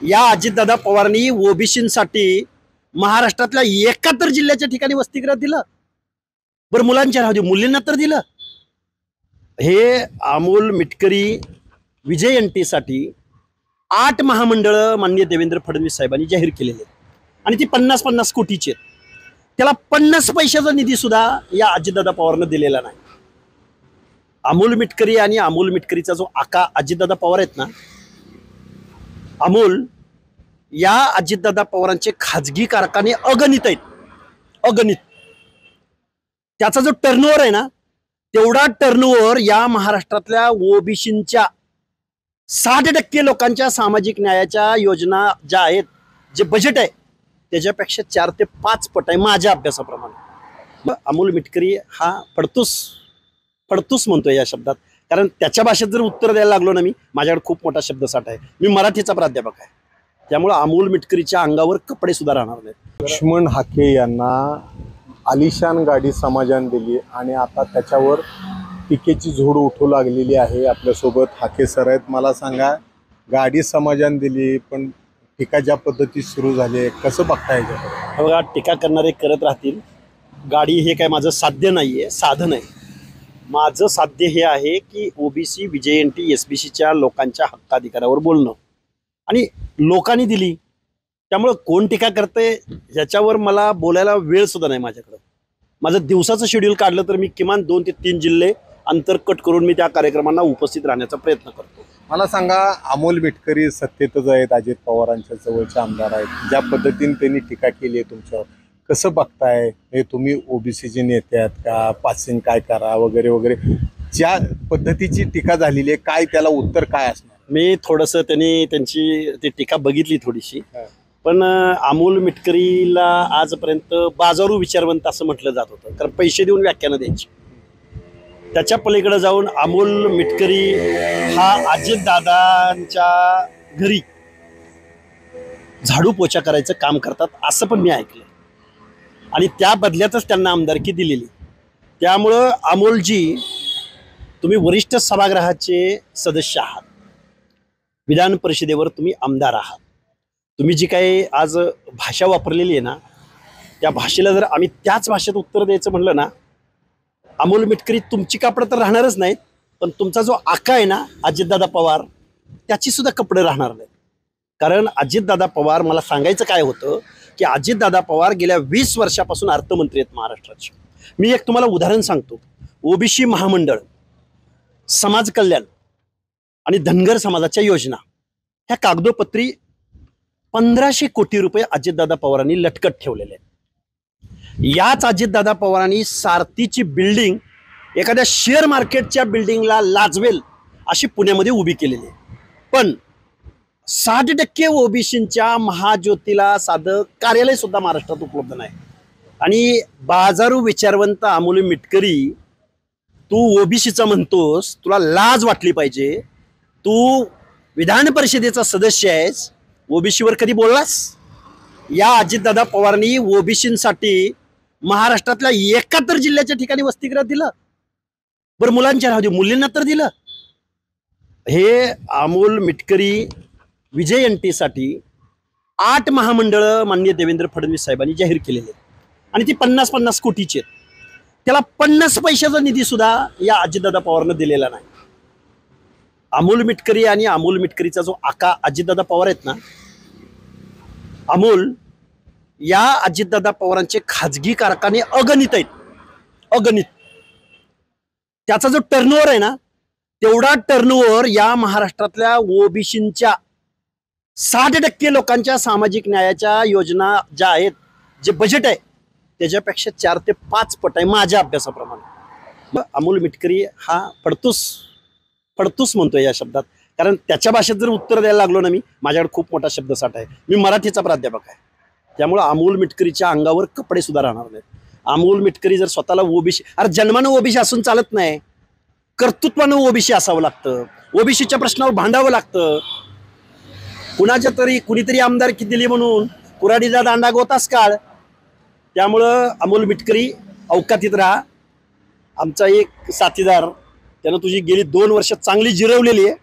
या अजितदादा पवारांनी ओबीसींसाठी महाराष्ट्रातल्या 71 जिल्ह्याच्या ठिकाणी वसतिगृह दिलं। बरं मुलांच्या राहू दे, मुलींना तर दिलं। हे अमोल मिटकरी विजयंतीसाठी 8 महामंडळ माननीय देवेंद्र फडणवीस साहेबांनी जाहीर केलेले आणि ती 50-50 कोटीची आहेत। त्याला 50 पैशाचा निधी सुद्धा या अजितदादा पवारनं दिलेला नाही। अमोल मिटकरी आणि अमोल मिटकरीचा जो आका अजितदादा पवार आहेत ना, अमोल या अजितदादा पवारांचे खाजगी कारखाने अगणित आहेत, अगणित। त्याचा जो टर्नओव्हर आहे ना, तेवढा टर्नओव्हर या महाराष्ट्रातल्या ओबीसींच्या 60% लोकांच्या सामाजिक न्यायाच्या योजना ज्या आहेत, जे बजेट आहे त्याच्यापेक्षा 4 ते 5 पट आहे माझ्या अभ्यासाप्रमाणे। अमोल मिटकरी हा पडतूस म्हणतोय या शब्दात, कारण त्याच्या भाषेत जर उत्तर द्यायला लागलो ना, माझ्याकडे खूप मोठा शब्दसाठा आहे। मी मराठीचा प्राध्यापक आहे, त्यामुळे अमोल मिटकरीच्या अंगावर कपडे सुद्धा राहणार नाहीत। लक्ष्मण हाके यांना आलिशान गाडी समाजाने दिली आणि आता त्याच्यावर टीकेची झोड उठू लागलेली आहे। आपल्यासोबत हाके सर आहेत। मला सांगा, गाडी समाजाने दिली पण टीका ज्या पद्धतीत सुरू झाली आहे, कसं बघताय? बघा, टीका करणारे करत राहतील। गाडी हे काय माझं साध्य नाहीये, साधन आहे। माझं साध्य हे आहे की ओबीसी विजयंती एसबीसीच्या लोकांच्या हक्काधिकारावर बोलणं, आणि लोकांनी दिली, त्यामुळे कोण टीका करते ह्याच्यावर मला बोलायला वेळ सुद्धा नाही माझ्याकडं। माझं दिवसाचं शेड्यूल काढलं तर मी किमान 2 ते 3 जिल्हे अंतर कट करून मी त्या कार्यक्रमांना उपस्थित राहण्याचा प्रयत्न करतो। मला सांगा, अमोल मिटकरी सत्तेतच आहेत, अजित पवारांच्या जवळचे आमदार आहेत। ज्या पद्धतीने त्यांनी टीका केली आहे तुमच्यावर, कसं बघताय? हे तुम्ही ओबीसीचे नेते आहेत का? पासिंग काय करा वगैरे वगैरे, ज्या पद्धतीची टीका झालेली आहे, काय त्याला उत्तर काय असणार? मी थोडंसं त्यांची ती टीका बघितली थोडीशी, पण अमोल मिटकरीला आजपर्यंत बाजारू विचारवंत असं म्हटलं जात होतं, कारण पैसे देऊन व्याख्यानं द्यायची। त्याच्या पलीकडे जाऊन अमोल मिटकरी हा अजितदादांच्या घरी झाडू पोछा करायचं काम करतात असं पण मी ऐकलं, आणि त्या बदल्यातच त्यांना आमदारकी दिलेली। त्यामुळं अमोलजी, तुम्ही वरिष्ठ सभागृहाचे सदस्य आहात, विधान परिषदेवर तुम्ही आमदार आहात। तुम्ही जी काही आज भाषा वापरलेली आहे ना, त्या भाषेला जर आम्ही त्याच भाषेत उत्तर द्यायचं म्हणलं ना, अमोल मिटकरी तुमची कापडं तर राहणारच नाहीत, पण तुमचा जो आका आहे ना अजितदादा पवार, त्याची सुद्धा कपडे राहणार नाहीत। कारण अजितदादा पवार, मला सांगायचं काय होतं की अजितदादा पवार गेल्या 20 वर्षापासून अर्थमंत्री आहेत महाराष्ट्राचे। मी एक तुम्हाला उदाहरण सांगतो। ओबीसी महामंडळ, समाज कल्याण आणि धनगर समाजाच्या योजना, ह्या कागदोपत्री 1500 कोटी रुपये अजितदादा पवारांनी लटकत ठेवलेले आहेत। याच अजितदादा पवारांनी सारथीची बिल्डिंग एखाद्या शेअर मार्केटच्या बिल्डिंगला लाजवेल अशी पुण्यामध्ये उभी केलेली आहे, पण 60% ओबीसींच्या महाज्योतीला साधं कार्यालय सुद्धा महाराष्ट्रात उपलब्ध नाही। आणि बाजारू विचारवंत अमोल मिटकरी, तू ओबीसीचा म्हणतोस, तुला लाज वाटली पाहिजे। तू विधान परिषदेचा सदस्य आहेस, ओबीसीवर कधी बोललास? या अजितदादा पवारांनी ओबीसींसाठी महाराष्ट्रातल्या 71 जिल्ह्याच्या ठिकाणी वसतिगृह दिलं। बरं मुलांच्या राहू दे, मुलींना तर दिलं। हे अमोल मिटकरी विजयंतीसाठी 8 महामंडळ माननीय देवेंद्र फडणवीस साहेबांनी जाहीर केलेले आणि ती 50-50 कोटीची आहेत। त्याला 50 पैशाचा निधी सुद्धा या अजितदादा पवारनं दिलेला नाही। अमोल मिटकरी आणि अमोल मिटकरीचा जो आका अजितदादा पवार आहेत ना, अमोल या अजितदादा पवारांचे खाजगी कारखाने अगणित आहेत, अगणित। त्याचा जो टर्नओव्हर आहे ना, तेवढा टर्नओव्हर या महाराष्ट्रातल्या ओबीसींच्या 60% लोकांच्या सामाजिक न्यायाच्या योजना ज्या आहेत, जे बजेट आहे त्याच्यापेक्षा 4 ते 5 पट आहे माझ्या अभ्यासाप्रमाणे। अमोल मिटकरी हा पडतूस म्हणतोय या शब्दात, कारण त्याच्या भाषेत जर उत्तर द्यायला लागलो ना, माझ्याकडे खूप मोठा शब्दसाठा आहे। मी मराठीचा प्राध्यापक आहे, त्यामुळे अमोल मिटकरीच्या अंगावर कपडे सुद्धा राहणार नाहीत। अमोल मिटकरी जर स्वतःला ओबीसी, अरे जन्मानं ओबीसी असून चालत नाही, कर्तृत्वानं ओबीसी असावं लागतं, ओबीसीच्या प्रश्नावर भांडावं लागतं। कुणाच्या तरी कुणीतरी आमदारकी दिली म्हणून कुऱ्हाडीचा दांडा गोतास काळ। त्यामुळं अमोल मिटकरी अवकातीत राहा। आमचा एक साथीदार, त्यानं तुझी गेली 2 वर्ष चांगली जिरवलेली आहे,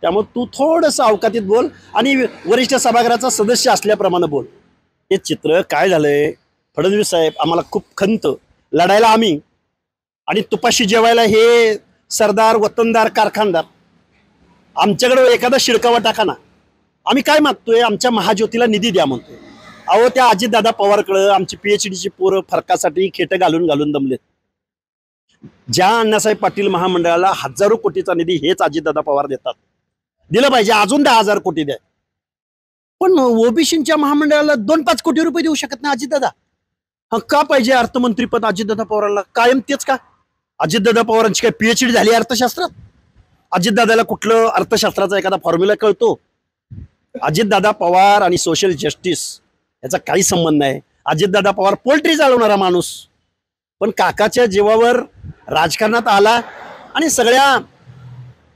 त्यामुळे तू थोडंसं अवकातीत बोल आणि वरिष्ठ सभागृहाचा सदस्य असल्याप्रमाणे बोल. हे चित्र काय झालंय, फडणवीस साहेब आम्हाला खूप खंत, लढायला आम्ही आणि तुपाशी जेवायला हे सरदार वतनदार कारखानदार. आमच्याकडे एखादा शिडकावा टाका ना. आम्ही काय मागतोय, आमच्या महाज्योतीला निधी द्या म्हणतोय. अहो त्या अजितदादा पवारकडं आमची PhDची पोरं फरकासाठी खेटं घालून घालून दमलेत. ज्या अण्णासाहेब पाटील महामंडळाला हजारो कोटीचा निधी हेच अजितदादा पवार देतात. दिलं पाहिजे, अजून 10,000 कोटी द्या. पण ओबीसीच्या महामंडळाला 2-5 कोटी रुपये देऊ शकत नाही अजितदादा. का पाहिजे अर्थमंत्रीपद अजितदादा पवारांना? कायम तेच का? अजितदादा पवारांची काय PhD झाली अर्थशास्त्रात? अजितदादाला कुठलं अर्थशास्त्राचा एखादा फॉर्म्युला कळतो? अजितदादा पवार आणि सोशल जस्टिस याचा काही संबंध नाही. अजितदादा पवार पोल्ट्री चालवणारा माणूस, पण काकाच्या जीवावर राजकारणात आला आणि सगळ्या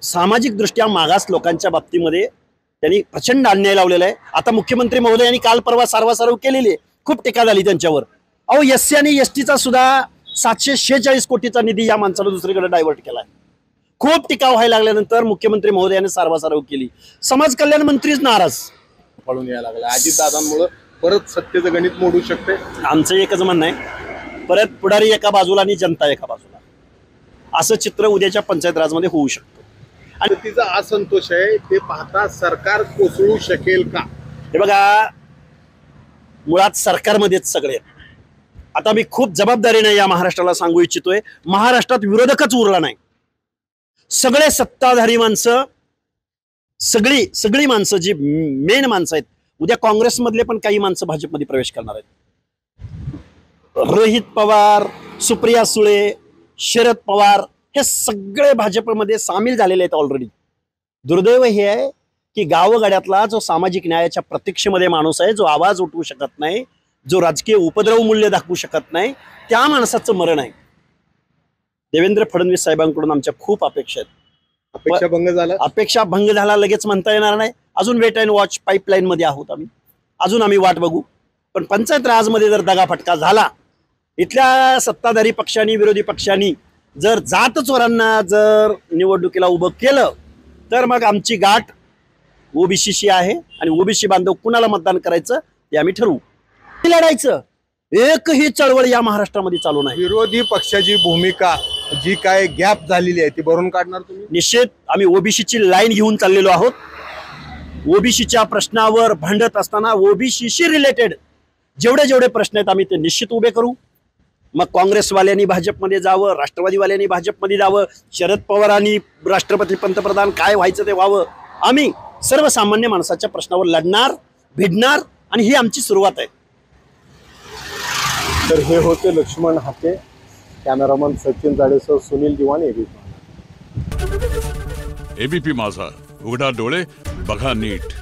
सामाजिक दृष्ट्या मागास लोकांच्या बाबतीमध्ये त्यांनी प्रचंड अन्याय लावलेला आहे. आता मुख्यमंत्री महोदयांनी काल परवा सारवासारव केलेली आहे, खूप टीका झाली त्यांच्यावर. अहो SC आणि STचा सुद्धा 746 कोटीचा निधी या माणसाला दुसरीकडे डायव्हर्ट केलाय. खूप टीका व्हायला लागल्यानंतर मुख्यमंत्री महोदयाने सारवासारव केली. समाज कल्याण मंत्रीच नाराज. पळून यायला लागला अजितदादांमुळे परत सत्तेचं गणित मोडू शकते. आमचं एकच म्हणणं आहे, परत पुढारी एका बाजूला आणि जनता एका बाजूला, असं चित्र उद्याच्या पंचायत राजमध्ये होऊ शकतं. आणि तिचा असंतोष आहे ते पाहता सरकार कोसळू शकेल का? हे बघा, मुळात सरकारमध्येच सगळे आहेत. आता मी खूप जबाबदारीने या महाराष्ट्राला सांगू इच्छितोय, महाराष्ट्रात विरोधकच उरला नाही. सगळे सत्ताधारी माणसं, सगळी माणसं जी मेन माणसं आहेत, उद्या काँग्रेसमधले पण काही माणसं भाजपमध्ये प्रवेश करणार आहेत. रोहित पवार, सुप्रिया सुळे, शरद पवार हे सगळे भाजपमध्ये सामील झालेले आहेत ऑलरेडी. दुर्दैव हे आहे की गावगाड्यातला जो सामाजिक न्यायाच्या प्रतीक्षेमध्ये माणूस आहे, जो आवाज उठवू शकत नाही, जो राजकीय उपद्रव मूल्य दाखवू शकत नाही, त्या माणसाचं मरण आहे. देवेंद्र फडणवीस साहेबांकडून आमच्या खूप अपेक्षा आहेत. अपेक्षा भंग झाला, अपेक्षा भंग झाला लगेच म्हणता येणार नाही. अजून वेट अँड वॉच पाईपलाईन मध्ये आहोत आम्ही, अजून आम्ही वाट बघू. पण पंचायत राजमध्ये जर दगाफटका झाला, इथल्या सत्ताधारी पक्षांनी विरोधी पक्षांनी जर जात चोरांना जर निवडणुकीला उभं केलं, तर मग आमची गाठ ओबीसीशी आहे आणि ओबीसी बांधव कुणाला मतदान करायचं ते आम्ही ठरवू. लढायचं. एकही चळवळ या महाराष्ट्रामध्ये चालू नाही. विरोधी पक्षाची भूमिका जी काय गॅप झालेली आहे ती भरून काढणार तुम्ही? निश्चित आम्ही ओबीसीची लाईन घेऊन चाललेलो आहोत. ओबीसीच्या प्रश्नावर भांडत असताना ओबीसीशी रिलेटेड जेवढे प्रश्न आहेत आम्ही ते निश्चित उभे करू. मग काँग्रेसवाल्यांनी भाजपमध्ये जावं, राष्ट्रवादीवाल्यांनी भाजपमध्ये जावं, शरद पवारांनी राष्ट्रपती पंतप्रधान काय व्हायचं ते व्हावं. आम्ही सर्वसामान्य माणसाच्या प्रश्नावर लढणार, भिडणार आणि ही आमची सुरुवात आहे. तर हे होते लक्ष्मण हाके, कॅमेरामन सचिन जाडेसह सुनील दिवाण, एबीपी माझा. एबीपी माझा, उघडा डोळे बघा नीट.